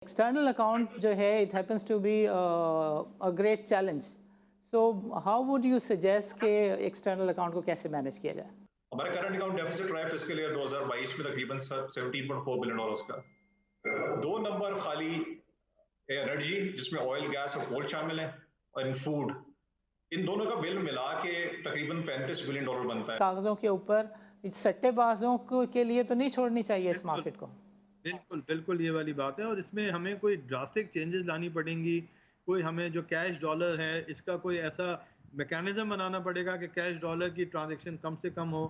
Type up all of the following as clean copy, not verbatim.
External account जो है it happens to be a great challenge. So how would you suggest कि external account को कैसे manage किया जाए? हमारा करंट अकाउंट डेफिसिट रहा है फिस्कल ईयर 2022 में तकरीबन $17.4 बिलियन का। दो नंबर खाली एनर्जी जिसमें ऑयल गैस और कोल शामिल है और इन फूड, इन दोनों का बिल मिला के तकरीबन $35 बिलियन बनता है। कागजों के ऊपर सट्टेबाजों के लिए तो नहीं छोड़नी चाहिए इस मार्केट को। बिल्कुल बिल्कुल ये वाली बात है और इसमें हमें कोई ड्रास्टिक चेंजेस लानी पड़ेंगी। कोई हमें जो कैश डॉलर है इसका कोई ऐसा मैकेनिज्म बनाना पड़ेगा कि कैश डॉलर की ट्रांजैक्शन कम से कम हो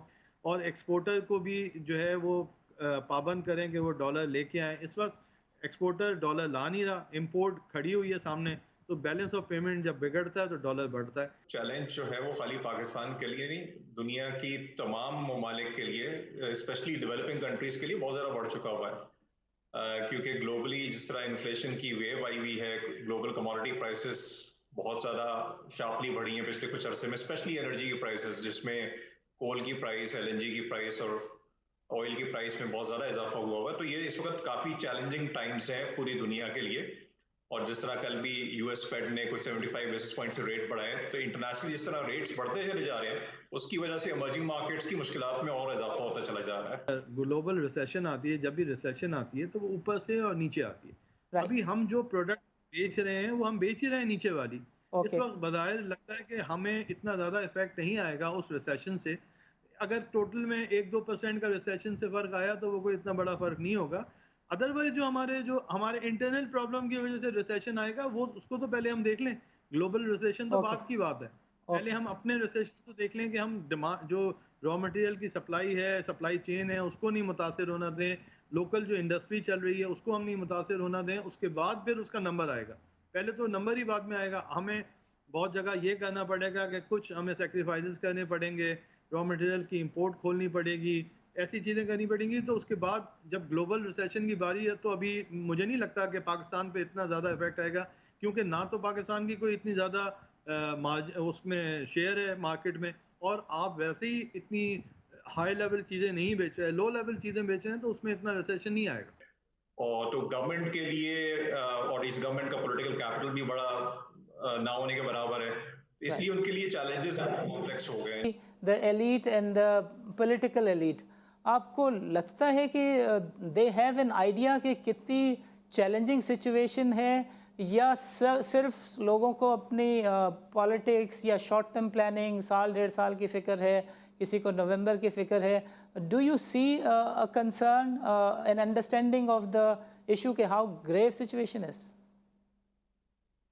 और एक्सपोर्टर को भी जो है वो पाबंद करें कि वो डॉलर लेके आए। इस वक्त एक्सपोर्टर डॉलर ला नहीं रहा, इंपोर्ट खड़ी हुई है सामने, तो बैलेंस ऑफ पेमेंट जब बिगड़ता है तो डॉलर बढ़ता है। चैलेंज जो है वो खाली पाकिस्तान के लिए नहीं, दुनिया की तमाम ममालिक के लिए, स्पेशली डेवलपिंग कंट्रीज के लिए बहुत ज़्यादा बढ़ चुका हुआ है। क्योंकि ग्लोबली जिस तरह इन्फ्लेशन की वेव आई हुई है, ग्लोबल कमोडिटी प्राइसेस बहुत ज़्यादा शार्पली बढ़ी हैं पिछले कुछ अरसे में, स्पेशली एनर्जी की प्राइसेस जिसमें कोल की प्राइस, एलएनजी की प्राइस और ऑयल की प्राइस में बहुत ज़्यादा इजाफा हुआ हुआ है। तो ये इस वक्त काफ़ी चैलेंजिंग टाइम्स हैं पूरी दुनिया के लिए। और जिस तरह कल भी यूएस फेड ने कुछ 75 बेसिस पॉइंट से रेट बढ़ाए, तो इंटरनेशनली जिस तरह रेट्स बढ़ते चले जा रहे हैं उसकी वजह से इमर्जिंग मार्केट्स की मुश्किलात में और इजाफा होता चला जा रहा है। ग्लोबल रिसेशन आती है, जब भी रिसेशन आती है तो वो ऊपर से और नीचे आती है। अभी हम जो प्रोडक्ट बेच रहे हैं वो हम बेच ही रहे हैं नीचे वाली। इस वक्त बज़ाहिर लगता है कि हमें इतना ज़्यादा इफेक्ट नहीं आएगा उस रिसेशन से। अगर टोटल में 1-2% का रिसेशन से फ़र्क आया तो वो कोई इतना बड़ा फ़र्क नहीं होगा। अदरवाइज जो हमारे इंटरनल प्रॉब्लम की वजह से रिसेशन आएगा वो उसको तो पहले हम देख लें। ग्लोबल रिसेशन तो बात की बात है, पहले हम अपने रिसेशन को देख लें कि हम डिमांड जो रॉ मटेरियल की सप्लाई है, सप्लाई चेन है, उसको नहीं मुतासिर होना दें, लोकल जो इंडस्ट्री चल रही है उसको हम नहीं मुतासिर होना दें। उसके बाद फिर उसका नंबर आएगा, पहले तो नंबर ही बाद में आएगा। हमें बहुत जगह ये करना पड़ेगा कि कुछ हमें सेक्रीफाइसेस करने पड़ेंगे, रॉ मटेरियल की इंपोर्ट खोलनी पड़ेगी, ऐसी चीज़ें करनी पड़ेंगी। तो उसके बाद जब ग्लोबल रिसेशन की बारी है तो अभी मुझे नहीं लगता कि पाकिस्तान पे इतना ज़्यादा इफेक्ट आएगा, क्योंकि ना तो पाकिस्तान की कोई इतनी ज़्यादा उसमें शेयर है मार्केट में, और आप वैसे ही इतनी हाई लेवल चीज़ें नहीं बेच रहे हैं, लो लेवल चीज़ें बेच रहे हैं, तो उसमें इतना रिसेशन नहीं आएगा। और तो गवर्नमेंट के लिए और इस गवर्नमेंट का पॉलिटिकल कैपिटल भी बड़ा ना होने के बराबर है, इसलिए उनके लिए चैलेंजेस कॉम्प्लेक्स हो गए हैं। The elite and the political elite, आपको लगता है कि दे हैव एन आइडिया कि कितनी चैलेंजिंग सिचुएशन है, या सिर्फ लोगों को अपनी पॉलिटिक्स या शॉर्ट टर्म प्लानिंग, साल डेढ़ साल की फ़िक्र है, किसी को नवंबर की फ़िक्र है? Do you see a concern, an understanding of the issue के हाउ ग्रेव सिचुएशन इज?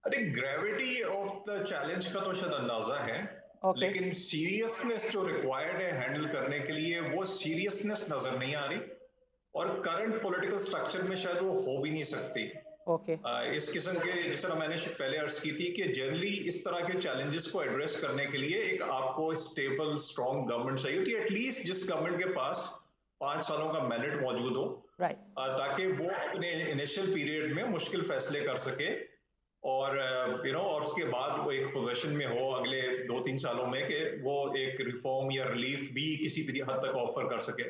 अरे ग्रेविटी ऑफ द चैलेंज का तो शायद अंदाजा है, लेकिन सीरियसनेस जो रिक्वायर्ड है हैंडल करने के लिए वो सीरियसनेस नजर नहीं आ रही, और करंट पॉलिटिकल स्ट्रक्चर में शायद वो हो भी नहीं सकती। इस किस्म के, जिस तरह मैंने पहले अर्ज की थी कि जनरली इस तरह के चैलेंजेस को एड्रेस करने के लिए एक आपको स्टेबल स्ट्रॉन्ग गवर्नमेंट चाहिए होती है, एटलीस्ट जिस गवर्नमेंट के पास 5 सालों का मैंडेट मौजूद हो, ताकि वो अपने इनिशियल पीरियड में मुश्किल फैसले कर सके और और उसके बाद वो एक पोजीशन में हो अगले 2-3 सालों में कि वो एक रिफॉर्म या रिलीफ भी किसी हद तक ऑफर कर सके।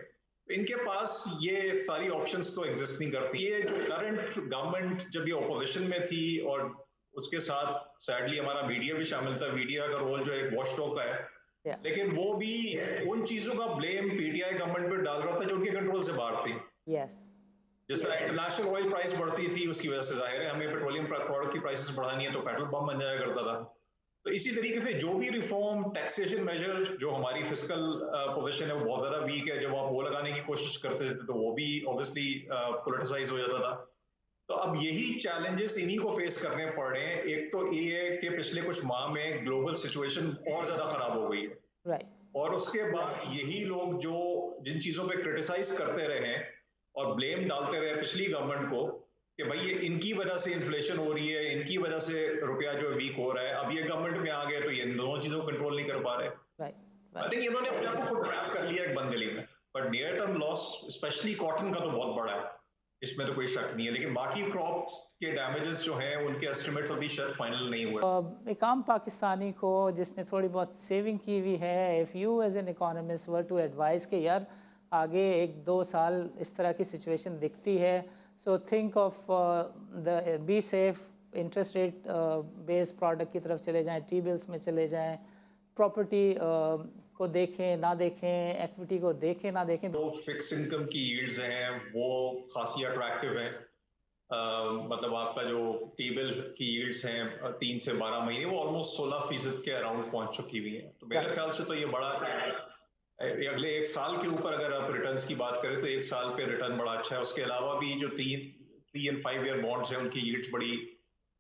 इनके पास ये सारी ऑप्शंस तो एग्जिस्ट नहीं करती। ये जो करंट गवर्नमेंट जब ये ऑपोजिशन में थी, और उसके साथ सैडली हमारा मीडिया भी शामिल था, मीडिया का रोल जो एक वॉचडॉग का है, लेकिन वो भी उन चीजों का ब्लेम पीटीआई गवर्नमेंट पे डाल रहा था जो उनके कंट्रोल से बाहर थी। जिस तरह इंटरनेशनल ऑयल प्राइस बढ़ती थी उसकी वजह से जाहिर है हमें पेट्रोलियम प्रोडक्ट की प्राइसेस बढ़ानी है तो पेट्रोल पंप बन जाया करता था। तो इसी तरीके से जो भी रिफॉर्म, टैक्सेशन मेजर, जो हमारी फिस्कल पोजीशन है वो बहुत ज्यादा वीक है, जब आप वो लगाने की कोशिश करते थे तो वो भी ऑब्वियसली पॉलिटिसाइज हो जाता था। तो अब यही चैलेंजेस इन्हीं को फेस करने पड़ रहे हैं। एक तो ये है कि पिछले कुछ माह में ग्लोबल सिचुएशन और ज्यादा खराब हो गई है, और उसके बाद यही लोग जो जिन चीजों पे क्रिटिसाइज करते रहे हैं और ब्लेम डालते रहे पिछली गवर्नमेंट को कि भाई ये इनकी वजह से इन्फ्लेशन हो रही है, इनकी वजह से रुपया जो वीक हो रहा है, अब ये गवर्नमेंट में आ गए तो ये इन दोनों चीजों को कंट्रोल नहीं कर पा रहे। आई थिंक इन्होंने अपने आप को फुट ट्रैप कर लिया एक बंद गली में। But near term loss specially cotton का तो बहुत बड़ा है, इसमें तो कोई शक नहीं है, लेकिन बाकी क्रॉप्स के डैमेजेस जो हैं उनके एस्टिमेट्स अभी शायद फाइनल नहीं हुए। एक आम पाकिस्तानी को जिसने थोड़ी बहुत सेविंग की हुई है, if you as an economist were to advice कि यार आगे 1-2 साल इस तरह की सिचुएशन दिखती है, so think of the be safe, interest rate based product की तरफ चले जाएं, टी बिल्स में चले जाएं, प्रॉपर्टी को देखें ना देखें, एक्विटी को देखें ना देखें। जो फिक्स इनकम की यील्ड्स हैं वो खासी अट्रैक्टिव हैं। मतलब आपका जो टी बिल की यील्ड्स हैं 3 से 12 महीने वो ऑलमोस्ट 16% के अराउंड पहुंच चुकी हुई हैं। तो मेरे ख्याल से तो ये बड़ा अगले 1 साल के ऊपर अगर आप रिटर्न्स की बात करें तो 1 साल पे रिटर्न बड़ा अच्छा है। उसके अलावा भी जो 3 एंड 5 ईयर बॉन्ड्स हैं उनकी यील्ड्स बड़ी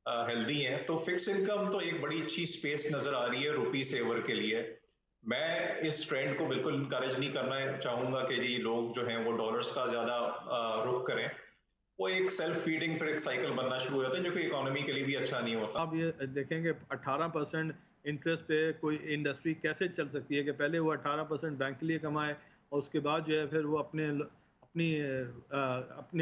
हेल्दी हैं। तो फिक्स इनकम तो एक बड़ी अच्छी स्पेस नजर आ रही है रुपी सेवर के लिए। मैं इस ट्रेंड को बिल्कुल इनकरेज नहीं करना चाहूंगा कि जी लोग जो हैं वो डॉलर्स का ज्यादा रुख करें। वो एक सेल्फ फीडिंग फिर एक साइकिल बनना शुरू हो जाता है जो कि इकोनॉमी के लिए भी अच्छा नहीं होता। आप ये देखेंगे 18% इंटरेस्ट पे कोई इंडस्ट्री कैसे चल सकती है कि पहले वो 18% बैंक के लिए कमाए और उसके बाद जो है फिर वो अपने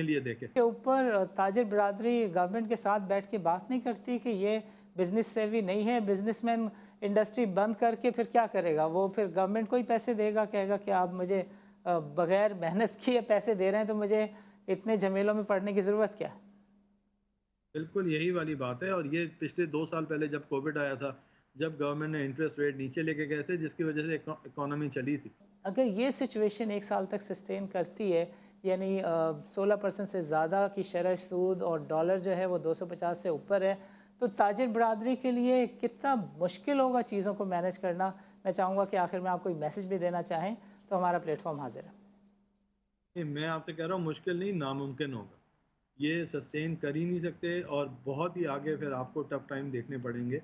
लिए देखे। के ऊपर ताजिर बरादरी गवर्नमेंट के साथ बैठ के बात नहीं करती कि ये बिजनेस सेवी नहीं है, बिजनेसमैन इंडस्ट्री बंद करके फिर क्या करेगा? वो फिर गवर्नमेंट को ही पैसे देगा, कहेगा कि आप मुझे बगैर मेहनत किए पैसे दे रहे हैं तो मुझे इतने झमेलों में पड़ने की ज़रूरत क्या है? बिल्कुल यही वाली बात है। और ये पिछले 2 साल पहले जब कोविड आया था, जब गवर्नमेंट ने इंटरेस्ट रेट नीचे लेके गए थे जिसकी वजह से इकोनॉमी चली थी। अगर ये सिचुएशन 1 साल तक सस्टेन करती है, यानी 16% से ज़्यादा की शरह सूद और डॉलर जो है वो 250 से ऊपर है, तो ताजिर बरादरी के लिए कितना मुश्किल होगा चीज़ों को मैनेज करना। मैं चाहूँगा कि आखिर में आप कोई मैसेज भी देना चाहें तो हमारा प्लेटफॉर्म हाजिर है। मैं आपसे कह रहा हूँ मुश्किल नहीं, नामुमकिन होगा। ये सस्टेन कर ही नहीं सकते और बहुत ही आगे फिर आपको टफ टाइम देखने पड़ेंगे।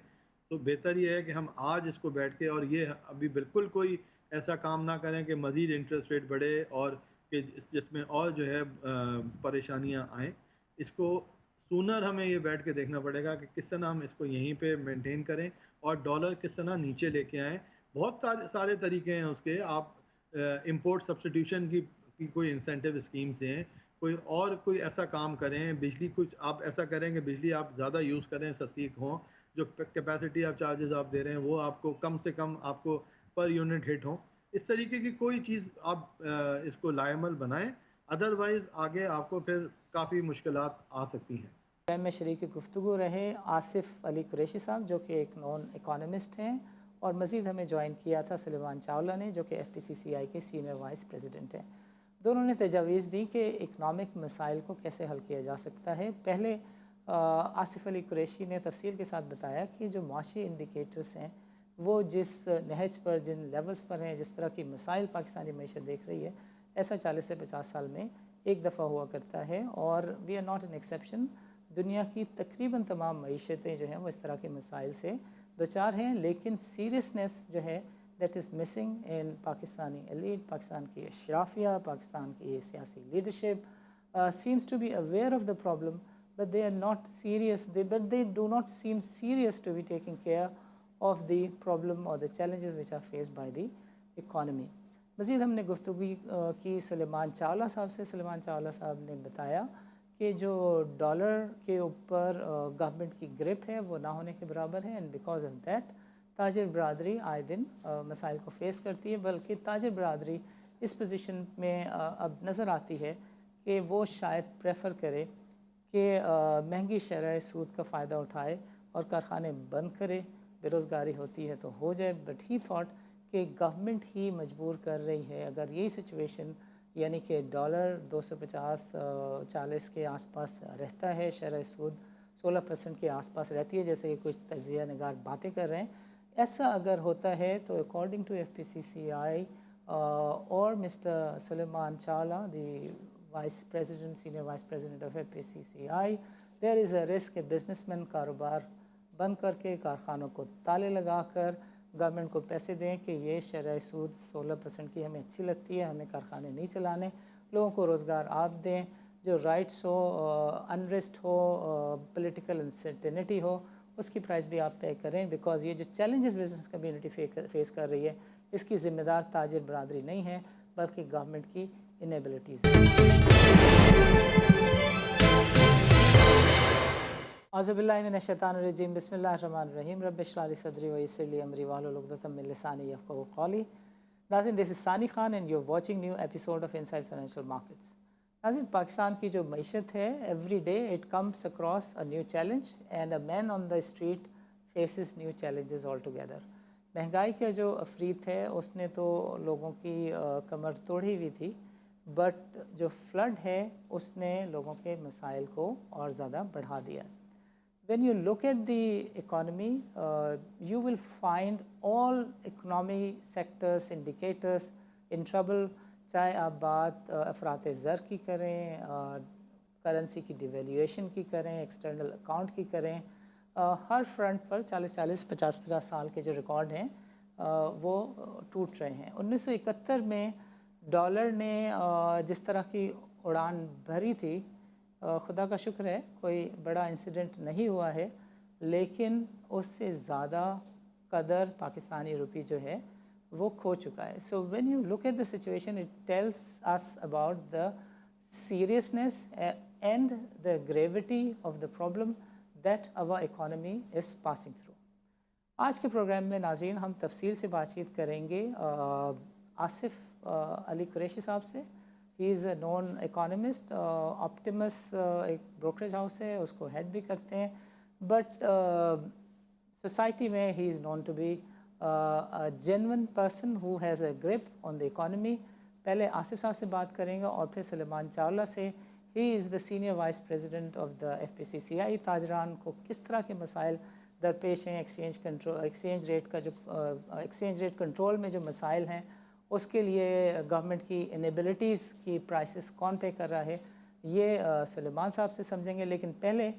तो बेहतर ये है कि हम आज इसको बैठ के, और ये अभी बिल्कुल कोई ऐसा काम ना करें कि मज़ीद इंटरेस्ट रेट बढ़े और कि जिसमें और जो है परेशानियां आएँ। इसको सूनर हमें ये बैठ के देखना पड़ेगा कि किस तरह हम इसको यहीं पे मेंटेन करें और डॉलर किस तरह नीचे लेके आएँ। बहुत सारे तरीके हैं उसके। आप इंपोर्ट सब्स्टिट्यूशन की कोई इंसेंटिव स्कीम्स हैं, कोई ऐसा काम करें, बिजली कुछ आप ऐसा करें कि बिजली आप ज़्यादा यूज़ करें, सस्ती हों, जो कैपेसिटी आप चार्जेस आप दे रहे हैं वो आपको कम से कम आपको पर यूनिट हिट हों। इस तरीके की कोई चीज़ आप इसको लाएमल बनाएं, अदरवाइज़ आगे आपको फिर काफ़ी मुश्किलात आ सकती हैं। में शरीक गुफ्तगू रहे आसिफ अली कुरैशी साहब जो कि एक नॉन इकोनॉमिस्ट हैं, और मज़ीद हमें ज्वाइन किया था सुलेमान चावला ने जो कि FPCCI के सीनियर वाइस प्रेसिडेंट हैं। दोनों ने तजावीज़ दी कि इकनॉमिक मसाइल को कैसे हल किया जा सकता है। पहले आसिफ अली कुरैशी ने तफसील के साथ बताया कि जो माशी इंडिकेटर्स हैं वो जिस नहज पर, जिन लेवल्स पर हैं, जिस तरह की मसाइल पाकिस्तानी मीशत देख रही है, ऐसा 40 से 50 साल में एक दफ़ा हुआ करता है और we are not an exception. दुनिया की तकरीबन तमाम मईशतें जो हैं वो इस तरह के मसाइल से दो चार हैं, लेकिन सीरियसनेस जो है that is missing in Pakistani elite, Pakistan की अशराफिया, पाकिस्तान की सियासी leadership seems to be aware of the problem, but they are not serious. But they do not seem serious to be taking care of the problem or the challenges which are faced by the economy. मज़ीद हमने गुफ्तगू की सुलेमान चावला साहब से। सुलेमान चावला साहब ने बताया कि जो डॉलर के ऊपर गवर्नमेंट की ग्रिप है वो ना होने के बराबर है, एंड बिकॉज ऑफ दैट ताजिर बरादरी आए दिन मसाइल को फेस करती है। बल्कि ताजिर बरादरी इस पोजीशन में अब नज़र आती है कि वो शायद प्रेफर करे कि महंगी शरह सूद का फ़ायदा उठाए और कारखाने बंद करे, बेरोज़गारी होती है तो हो जाए। बट ही थॉट कि गवर्नमेंट ही मजबूर कर रही है। अगर यही सिचुएशन यानी कि डॉलर 250-40 के आसपास रहता है, शरह सूद 16% के आसपास रहती है, जैसे कि कुछ तजिया निगार बातें कर रहे हैं, ऐसा अगर होता है तो अकॉर्डिंग टू FPCCI और mister Suleman Chawla the vice president, senior vice president of FPCCI, there is a risk कि बिजनेसमैन कारोबार बंद करके, कारखानों को ताले लगाकर गवर्नमेंट को पैसे दें कि ये शरह सूद 16% की हमें अच्छी लगती है, हमें कारखाने नहीं चलाने, लोगों को रोज़गार आप दें, जो राइट्स हो, अनरेस्ट हो, पॉलिटिकल अनसर्टेनिटी हो, उसकी प्राइस भी आप पे करें। बिकॉज ये जो चैलेंजेस बिजनेस कम्युनिटी फेस कर रही है इसकी ज़िम्मेदार ताजिर बरादरी नहीं है बल्कि गवर्नमेंट की इनेबिलिटीज़। औज़ुबिल्लाहिमिनश्शैतानिर्रजीम, बिस्मिल्लाहिर्रहमानिर्रहीम, रब्बि इश्रह ली सदरी व यस्सिर ली अमरी वहलुल उक़दतम मिन लिसानी यफ़क़हू क़ौली। नाज़रीन, this is Sani Khan and you are watching new episode of inside financial markets. नाज़रीन, पाकिस्तान की जो मईशत है, every day it comes across a new challenge and a man on the street faces new challenges all together. महंगाई का जो अफरीत है उसने तो लोगों की कमर तोड़ी हुई थी, बट जो फ्लड है उसने लोगों के मसाइल को और ज़्यादा बढ़ा दिया। When you look at the economy, you will find all economy sectors, indicators in trouble. चाहे आप बात अफरात ज़र की करें, करेंसी की डिवेल्यूएशन की करें, एक्सटर्नल अकाउंट की करें, हर फ्रंट पर 40-40, 50-50 साल के जो रिकॉर्ड हैं वो टूट रहे हैं। 1971 में डॉलर ने जिस तरह की उड़ान भरी थी, खुदा का शुक्र है कोई बड़ा इंसिडेंट नहीं हुआ है, लेकिन उससे ज़्यादा कदर पाकिस्तानी रुपी जो है वो खो चुका है। So when you look at the situation, it tells us about the seriousness and the gravity of the problem that our economy is passing through. आज के प्रोग्राम में नाज़रीन हम तफसील से बातचीत करेंगे आसिफ अली कुरैशी साहब से। He is a known economist, Optimus एक ब्रोकरेज हाउस है, उसको हेड भी करते हैं, बट सोसाइटी में he is known to be a genuine person who has a grip on the economy। पहले आसिफ साहब से बात करेंगे और फिर सुलेमान चावला से। He is the senior vice president of the FPCCI। ताजरान को किस तरह के मसाइल दरपेश हैं, एक्सचेंज रेट का जो एक्सचेंज रेट कंट्रोल में जो मसाइल हैं उसके लिए गवर्नमेंट की इनेबिलिटीज़ की प्राइसेस कौन पे कर रहा है, ये सुलेमान साहब से समझेंगे। लेकिन पहले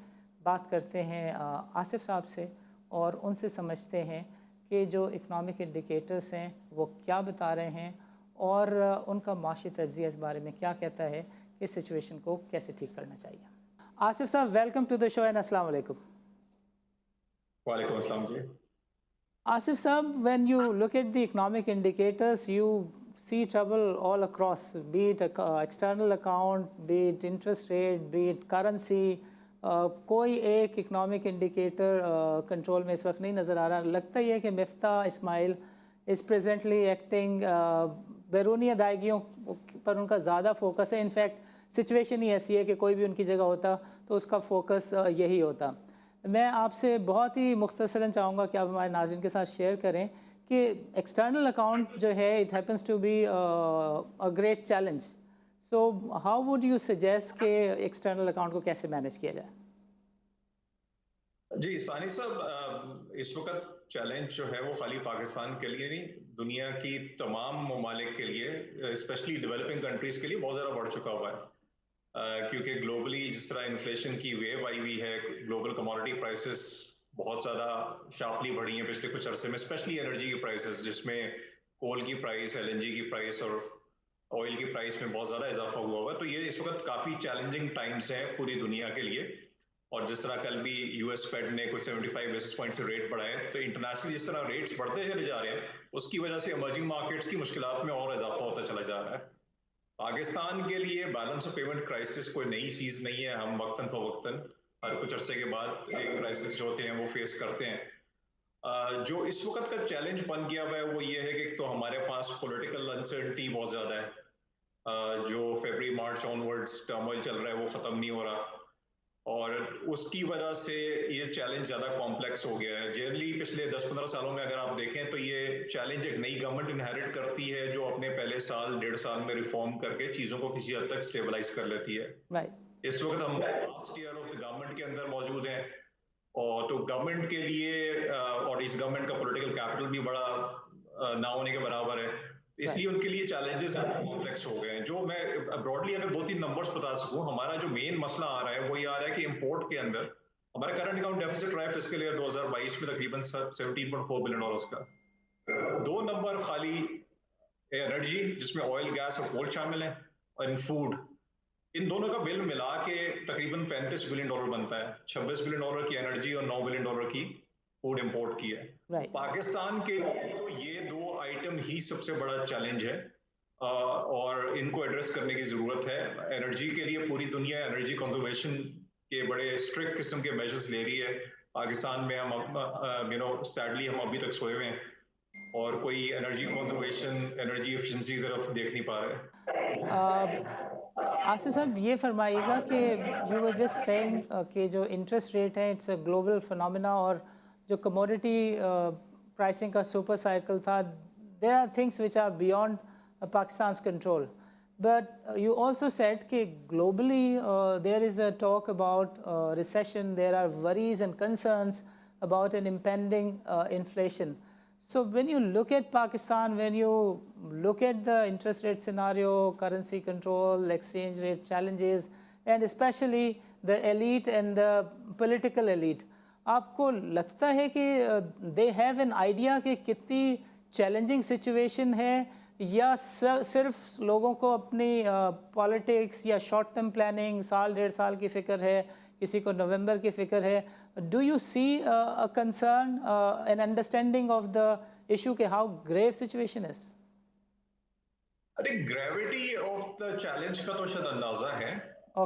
बात करते हैं आसिफ साहब से और उनसे समझते हैं कि जो इकनॉमिक इंडिकेटर्स हैं वो क्या बता रहे हैं और उनका माशी तज्ज़िया इस बारे में क्या कहता है कि सिचुएशन को कैसे ठीक करना चाहिए। आसिफ साहब, welcome to the show and अस्सलाम वालेकुम। वालेकुम अस्सलाम जी। आसिफ साहब, when you look at the economic indicators you see trouble all across, be it external account, be it interest rate, be it currency। कोई एक इकनॉमिक इंडिकेटर कंट्रोल में इस वक्त नहीं नज़र आ रहा। लगता ही है कि Miftah Ismail is presently acting, बैरूनी अदायगियों पर उनका ज़्यादा फोकस है। इनफैक्ट सिचुएशन ही ऐसी है कि कोई भी उनकी जगह होता तो उसका फोकस यही होता। मैं आपसे बहुत ही मुख्तसरन चाहूँगा कि आप हमारे नाज़रीन के साथ शेयर करें कि एक्सटर्नल अकाउंट जो है it happens to be a great challenge. So how would you suggest कि एक्सटर्नल अकाउंट को कैसे मैनेज किया जाए? जी सानी साहब, इस वक्त चैलेंज जो है वो खाली पाकिस्तान के लिए नहीं, दुनिया की तमाम ममालिक के लिए, स्पेशली डेवलपिंग कंट्रीज के लिए बहुत ज़्यादा बढ़ चुका हुआ है। क्योंकि ग्लोबली जिस तरह इन्फ्लेशन की वेव आई हुई है, ग्लोबल कमोडिटी प्राइसेस बहुत ज़्यादा शार्पली बढ़ी हैं पिछले कुछ अरसे में, स्पेशली एनर्जी की प्राइसेस, जिसमें कोल की प्राइस, LNG की प्राइस और ऑयल की प्राइस में बहुत ज़्यादा इजाफा हुआ हुआ है। तो ये इस वक्त काफ़ी चैलेंजिंग टाइम्स हैं पूरी दुनिया के लिए। और जिस तरह कल भी US फेड ने कुछ 75 बेसिस पॉइंट से रेट बढ़ाए, तो इंटरनेशनली जिस तरह रेट्स बढ़ते चले जा रहे हैं उसकी वजह से इमर्जिंग मार्केट्स की मुश्किलात में और इजाफा होता चला जा रहा है। पाकिस्तान के लिए बैलेंस ऑफ पेमेंट क्राइसिस कोई नई चीज़ नहीं है। हम वक्तन फवक्तन हर कुछ अरसे के बाद एक क्राइसिस जो होते हैं वो फेस करते हैं। जो इस वक्त का चैलेंज बन गया हुआ है वो ये है कि तो हमारे पास पॉलिटिकल अनसर्टनिटी बहुत ज़्यादा है। जो फरवरी मार्च ऑनवर्ड्स टर्मोइल चल रहा है वो ख़त्म नहीं हो रहा और उसकी वजह से ये चैलेंज ज़्यादा कॉम्प्लेक्स हो गया है। जनरली पिछले 10-15 सालों में अगर आप देखें तो ये चैलेंज एक नई गवर्नमेंट इनहेरिट करती है जो अपने पहले साल 1.5 साल में रिफॉर्म करके चीज़ों को किसी हद तक स्टेबलाइज कर लेती है। इस वक्त हम last year of the government के अंदर मौजूद हैं और तो गवर्नमेंट के लिए और इस गवर्नमेंट का पॉलिटिकल कैपिटल भी बड़ा ना होने के बराबर है, इसलिए उनके लिए चैलेंजेस कॉम्प्लेक्स हो गए हैं। जो मैं ब्रॉडली अगर 2-3 नंबर्स बता सकूं, हमारा जो मेन मसला आ रहा है वो ये आ रहा है कि इंपोर्ट के अंदर हमारा करंट अकाउंट डेफिसिट रहा है फिस्कल ईयर 2022 में तकरीबन $17.4 बिलियन का। 2 नंबर खाली एनर्जी जिसमें ऑयल, गैस और कोल शामिल है, और फूड, इन दोनों का बिल मिला के तकरीबन $35 बिलियन बनता है। $26 बिलियन की एनर्जी और $9 बिलियन की फूड इंपोर्ट की है। पाकिस्तान के लिए तो ये 2 आइटम ही सबसे बड़ा चैलेंज है और इनको एड्रेस करने की जरूरत है। एनर्जी के लिए पूरी दुनिया एनर्जी कंजर्वेशन के बड़े स्ट्रिक्ट किस्म के मेजर्स ले रही है। पाकिस्तान में हम सैडली हम अभी तक सोए हुए हैं और कोई एनर्जी कंजर्वेशन, एनर्जी एफिशिएंसी की तरफ देख नहीं पा रहे। आसिफ साहब ये फरमाइएगा कि यू वर जस्ट सेइंग कि जो इंटरेस्ट रेट है इट्स अ ग्लोबल फिनोमेना और जो कमोडिटी प्राइसिंग का सुपर साइकिल था there are things which are beyond Pakistan control but you also said कि globally there is a talk about recession there are worries and concerns about an impending inflation. So when you look at Pakistan, when you look at the interest rate scenario, currency control, exchange rate challenges, and especially the elite and the political elite, आपको लगता है कि they have an idea कि कितनी challenging situation है या सिर्फ लोगों को अपनी पॉलिटिक्स या शॉर्ट टर्म प्लानिंग साल डेढ़ साल की फ़िक्र है किसी को नवंबर की फ़िक्र है do you see a concern an understanding of the issue के how grave situation is I think gravity of the challenge का तो शायद अंदाजा है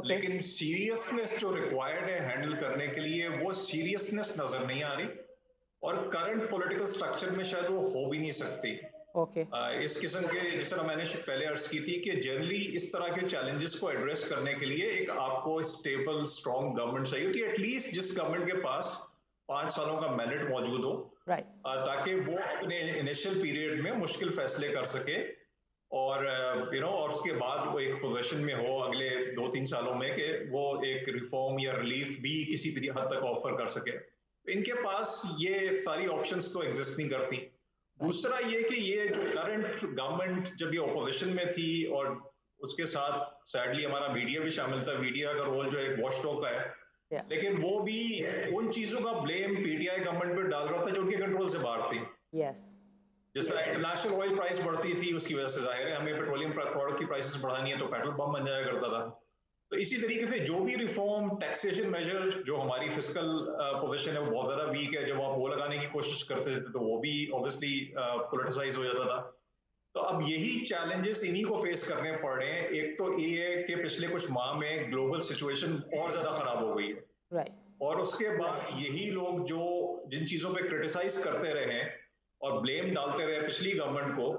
लेकिन सीरियसनेस जो रिक्वायर्ड है हैंडल करने के लिए वो सीरियसनेस नजर नहीं आ रही और करंट पॉलिटिकल स्ट्रक्चर में शायद वो हो भी नहीं सकती इस किस्म के जिस तरह मैंने पहले अर्ज की थी कि जनरली इस तरह के चैलेंजेस को एड्रेस करने के लिए एक आपको स्टेबल स्ट्रॉन्ग गवर्नमेंट चाहिए होती है एटलीस्ट जिस गवर्नमेंट के पास 5 सालों का मैंडेट मौजूद हो ताकि वो अपने इनिशियल पीरियड में मुश्किल फैसले कर सके और और उसके बाद वो एक पोजीशन में हो अगले 2-3 सालों में कि वो एक रिफॉर्म या रिलीफ भी किसी हद तक ऑफर कर सके इनके पास ये सारी ऑप्शंस तो एग्जिस्ट नहीं करती दूसरा ये कि ये जो करंट गवर्नमेंट जब ये ऑपोजिशन में थी और उसके साथ सैडली हमारा मीडिया भी शामिल था मीडिया का रोल जो एक वॉचडॉग का है लेकिन वो भी उन चीजों का ब्लेम पीटीआई गवर्नमेंट पे डाल रहा था जो उनके कंट्रोल से बाहर थी जिस तरह इंटरनेशनल ऑयल प्राइस बढ़ती थी उसकी वजह से जाहिर है हमें पेट्रोलियम प्रोडक्ट की प्राइसेस बढ़ानी है तो पेट्रोल पंप बन जाया करता था तो इसी तरीके से जो भी रिफॉर्म टैक्सेशन मेजर जो हमारी फिस्कल पोजीशन है वो बहुत ज्यादा वीक है जब आप वो लगाने की कोशिश करते थे तो वो भी ऑब्वियसली पॉलिटिसाइज हो जाता था तो अब यही चैलेंजेस इन्हीं को फेस करने पड़ रहे हैं एक तो ये है कि पिछले कुछ माह में ग्लोबल सिचुएशन और ज्यादा खराब हो गई है और उसके बाद यही लोग जो जिन चीजों पे क्रिटिसाइज करते रहे और ब्लेम डालते रहे पिछली गवर्नमेंट को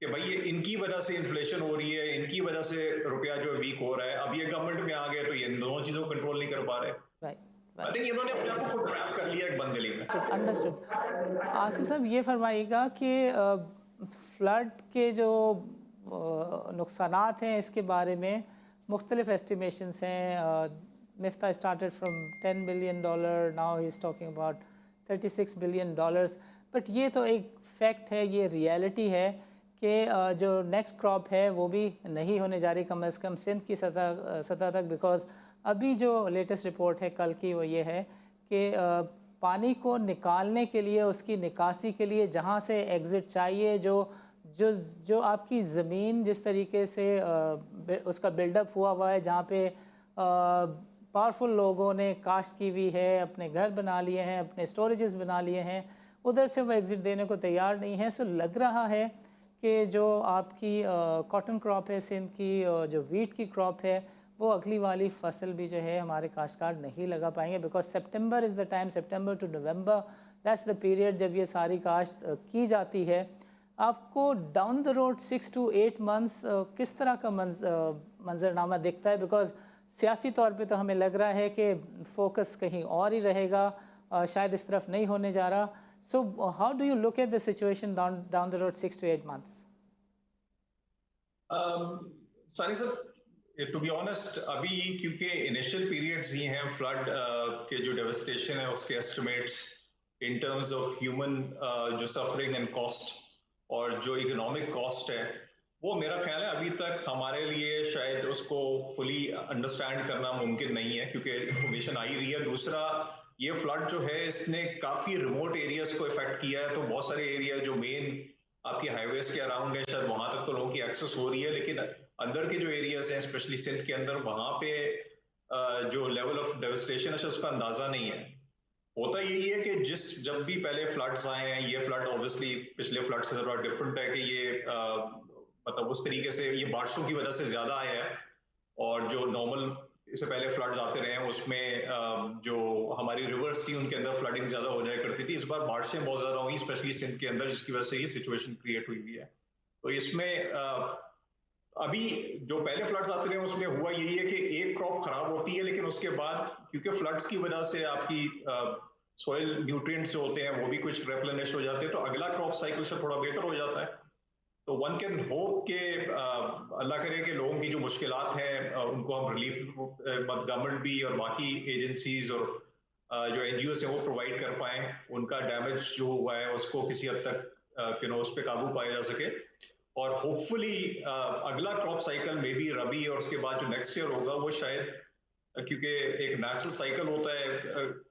कि भाई ये इनकी वजह से इन्फ्लेशन हो रही है इनकी वजह से रुपया जो वीक हो रहा है अब ये गवर्नमेंट में आ गए तो ये इन दोनों चीजों को कंट्रोल नहीं कर पा रहे आई थिंक इन्होंने अपने आप को फुट ट्रैप कर लिया एक बंद गली में अंडरस्टूड आसिफ साहब ये फरमाइएगा कि फ्लड के जो नुकसानात हैं इसके बारे में मुख्तलिफ एस्टिमेशंस हैं Miftah started from $10 billion now he is talking about $36 billion but ये तो एक फैक्ट है ये रियलिटी है कि जो नेक्स्ट क्रॉप है वो भी नहीं होने जा रही कम से कम सिंध की सतह तक बिकॉज अभी जो लेटेस्ट रिपोर्ट है कल की वो ये है कि पानी को निकालने के लिए उसकी निकासी के लिए जहाँ से एग्ज़िट चाहिए जो आपकी ज़मीन जिस तरीके से उसका बिल्डअप हुआ है जहाँ पे पावरफुल लोगों ने काश्त की हुई है अपने घर बना लिए हैं अपने स्टोरेजेस बना लिए हैं उधर से वो एग्ज़िट देने को तैयार नहीं है सो लग रहा है कि जो आपकी कॉटन क्रॉप है सिंध की जो वीट की क्रॉप है वो अगली वाली फसल भी जो है हमारे काश्तकार नहीं लगा पाएंगे because September is the time September to November that's the period जब ये सारी काश्त की जाती है आपको down the road 6 to 8 months किस तरह का मंजरनामा दिखता है बिकॉज सियासी तौर पे तो हमें लग रहा है कि फोकस कहीं और ही रहेगा शायद इस तरफ नहीं होने जा रहा So how do you look at the situation down the road 6 to 8 months? Sani sir, to be honest, अभी क्योंकि initial periods ही हैं flood के जो devastation है उसके estimates in terms of human जो suffering and cost और जो economic cost है वो मेरा ख्याल है अभी तक हमारे लिए शायद उसको fully understand करना मुमकिन नहीं है क्योंकि information आ ही रही है दूसरा ये फ्लड जो है इसने काफी रिमोट एरियाज को इफेक्ट किया है तो बहुत सारे एरिया जो मेन आपकी हाईवेज के अराउंड है शायद वहां तक तो लोगों की एक्सेस हो रही है लेकिन अंदर के जो एरियाज हैं स्पेशली सिंध के अंदर वहां पे जो लेवल ऑफ डेवस्टेशन है उसका अंदाजा नहीं है होता यही है कि जब भी पहले फ्लड्स आए हैं ये फ्लड ऑब्वियसली पिछले फ्लड से थोड़ा डिफरेंट है कि ये मतलब उस तरीके से ये बारिशों की वजह से ज्यादा आया है और जो नॉर्मल इससे पहले फ्लड्स आते रहे हैं उसमें जो हमारी रिवर्स थी उनके अंदर फ्लडिंग ज्यादा हो जाया करती थी इस बार बारिशें बहुत ज्यादा हुई स्पेशली सिंध के अंदर जिसकी वजह से ये सिचुएशन क्रिएट हुई है तो इसमें अभी जो पहले फ्लड्स आते रहे उसमें हुआ यही है कि एक क्रॉप खराब होती है, लेकिन उसके बाद क्योंकि फ्लड्स की वजह से आपकी सॉइल न्यूट्रिएंट्स जो होते हैं वो भी कुछ रेप्लेनिश हो जाते हैं, तो अगला क्रॉप साइकिल से थोड़ा बेहतर हो जाता है। तो वन कैन होप के अल्लाह करे कि लोगों की जो मुश्किलात हैं उनको हम रिलीफ गवर्नमेंट भी और बाकी एजेंसीज और जो एनजीओ है वो प्रोवाइड कर पाए, उनका डैमेज जो हुआ है उसको किसी हद तक उस पर काबू पाया जा सके, और होपफुली अगला क्रॉप साइकिल में भी रबी और उसके बाद जो नेक्स्ट ईयर होगा वो शायद, क्योंकि एक नेचुरल साइकिल होता है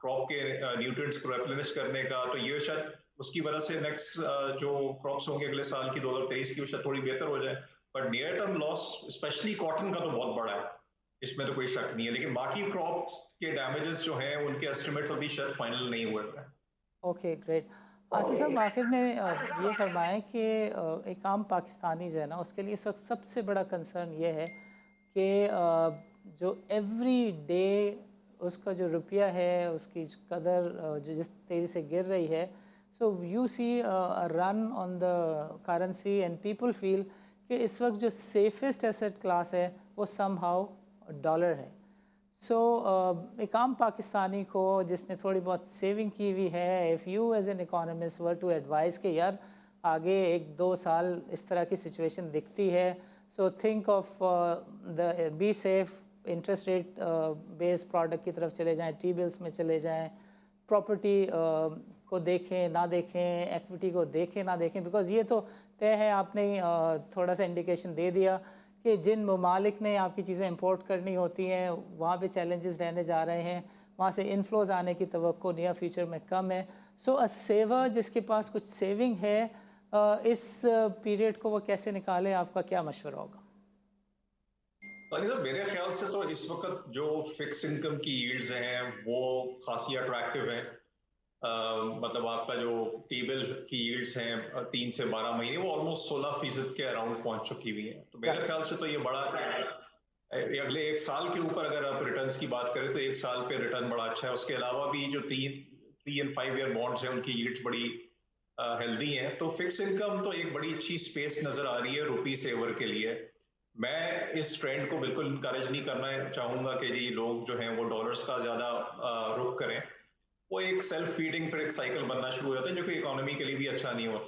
क्रॉप के न्यूट्रिएंट्स को रिप्लेनिश करने का, तो ये शायद उसकी वजह से नेक्स्ट जो क्रॉप्स होंगे अगले साल की 2023 की वो शायद थोड़ी बेहतर हो जाए। But near term loss specially cotton का तो बहुत बड़ा है, इसमें तो कोई शक नहीं है, लेकिन बाकी क्रॉप्स के डैमेजेस जो हैं उनके एस्टिमेट्स अभी शायद फाइनल नहीं हुए हैं। Okay, great. आसिफ साहब, आखिर में ये फरमाएं कि एक आम पाकिस्तानी जो है ना, उसके लिए इस वक्त सबसे बड़ा कंसर्न ये है कि जो एवरी डे उसका जो रुपया है उसकी कदर जो जिस तेज़ी से गिर रही है, so you see run on the currency and people feel कि इस वक्त जो सेफेस्ट एसेट क्लास है वो समहाउ डॉलर है। सो एक आम पाकिस्तानी को जिसने थोड़ी बहुत सेविंग की हुई है, if you as an economist were to advice कि यार आगे 1-2 साल इस तरह की सिचुएशन दिखती है, so think of the be safe, interest rate based product की तरफ चले जाएं, टी बिल्स में चले जाएं, प्रॉपर्टी को देखें ना देखें, एक्विटी को देखें ना देखें, बिकॉज़ ये तो तय है, आपने थोड़ा सा इंडिकेशन दे दिया कि जिन ममालिक ने आपकी चीज़ें इंपोर्ट करनी होती हैं वहाँ पे चैलेंजेस रहने जा रहे हैं, वहाँ से इनफ्लोज आने की तवक्को नियर फ्यूचर में कम है। सो अ सेवर जिसके पास कुछ सेविंग है, इस पीरियड को वो कैसे निकाले, आपका क्या मशवरा होगा? साहब, मेरे ख्याल से तो इस वक्त जो फिक्स इनकम की यील्ड्स हैं वो खासी अट्रैक्टिव हैं। मतलब आपका जो टी-बिल की यील्ड्स हैं 3 से 12 महीने वो ऑलमोस्ट 16% के अराउंड पहुंच चुकी हुई हैं, तो मेरे ख्याल से तो ये बड़ा अगले 1 साल के ऊपर अगर आप रिटर्न्स की बात करें तो 1 साल पे रिटर्न बड़ा अच्छा है। उसके अलावा भी जो 3 एंड 5 ईयर बॉन्ड्स हैं उनकी यील्ड्स बड़ी हेल्दी हैं, तो फिक्स इनकम तो एक बड़ी अच्छी स्पेस नजर आ रही है रुपी सेवर के लिए। मैं इस ट्रेंड को बिल्कुल इनकरेज नहीं करना चाहूंगा कि जी लोग जो हैं वो डॉलर्स का ज्यादा रुख करें। वो एक सेल्फ फीडिंग फिर एक साइकिल बनना शुरू हो जाता है जो कि इकोनॉमी के लिए भी अच्छा नहीं होता।